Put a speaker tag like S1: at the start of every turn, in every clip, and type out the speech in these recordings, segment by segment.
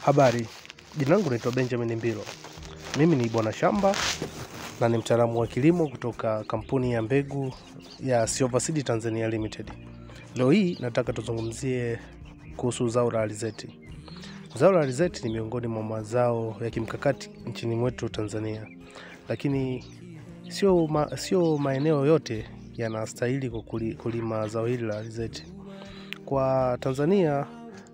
S1: Habari, jina langu naitwa Benjamin Mbilo. Mimi ni bwana shamba na ni mtaalamu wa kilimo kutoka kampuni ya mbegu ya Silver Seed Tanzania Limited. Leo hii nataka tuzungumzie kuhusu zao la alizeti. Zao la alizeti ni miongoni mwa mazao ya kimkakati nchini mwetu Tanzania. Lakini sio maeneo yote yanastahili kulima zao hili la alizeti. Kwa Tanzania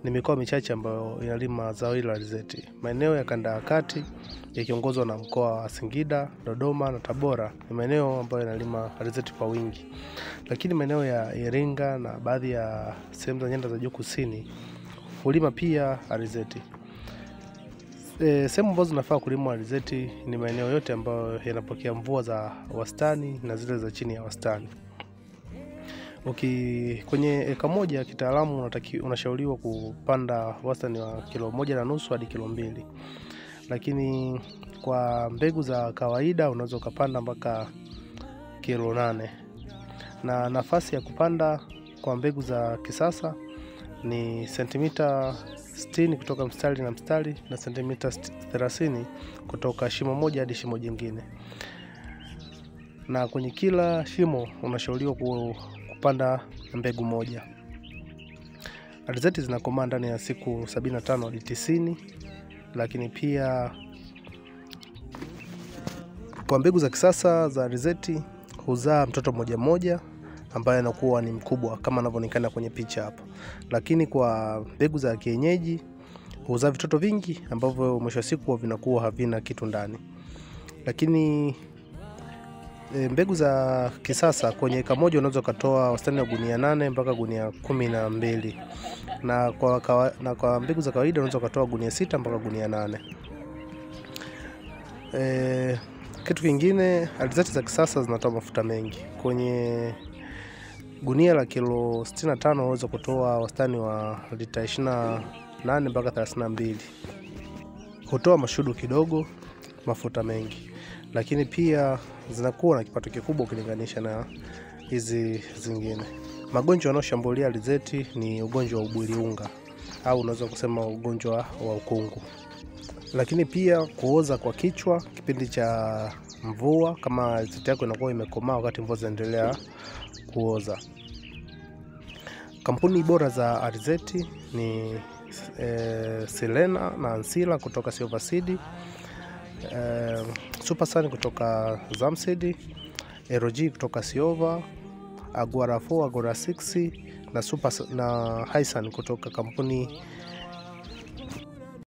S1: ni mikoa michache ambayo inalima zao hili la alizeti. Maeneo ya kanda ya kati yakiongozwa na mkoa wa Singida, Dodoma na Tabora ni maeneo ambayo yanalima alizeti kwa wingi. Lakini maeneo ya Iringa na baadhi ya sehemu za nyanda za juu kusini hulima pia alizeti. Sehemu ambazo zinafaa kulima alizeti ni maeneo yote ambayo yanapokea mvua za wastani na zile za chini ya wastani. Kwenye eka moja kitaalamu unashauriwa kupanda wastani wa kilo 1.5 hadi kilo 2. Lakini kwa mbegu za kawaida unaweza kupanda mpaka kilo 8. Na nafasi ya kupanda kwa mbegu za kisasa ni sentimita 60 kutoka mstari na mstari na sentimita 30 kutoka shimo moja hadi shimo jingine. Na kwenye kila shimo unashauriwa kupanda mbegu moja. Alizeti zinakomaa ndani ya siku 75 hadi 90, lakini pia kwa mbegu za kisasa za alizeti huzaa mtoto mmoja ambaye anakuwa ni mkubwa kama anavyoonekana kwenye picha hapa. Lakini kwa mbegu za kienyeji huzaa vitoto vingi ambavyo mwisho wa siku vinakuwa havina kitu ndani. Lakini mbegu za kisasa kwenye eka moja unaweza kutoa wastani wa gunia 8 mpaka gunia 12. Na kwa mbegu za kawaida unaweza kutoa gunia 6 mpaka gunia 8. Kitu kingine, alizeti za kisasa zinatoa mafuta mengi. Kwenye gunia la kilo 65 unaweza kutoa wastani wa lita 28 mpaka 32. Hutoa mashudu kidogo, mafuta mengi. Lakini pia zinakuwa na kipato kikubwa ukilinganisha na hizi zingine. Magonjwa yanayoshambulia alizeti ni ugonjwa wa ubwiriunga au unaweza kusema ugonjwa wa ukungu. Lakini pia kuoza kwa kichwa kipindi cha mvua kama alizeti yako inakuwa imekomaa wakati mvua zinaendelea kuoza. Kampuni bora za alizeti ni Selena na Ansila kutoka Silver Seed, Supersun kutoka Zamseed, RG kutoka Siova, Agora 4, Agora 6 na Highsun kutoka kampuni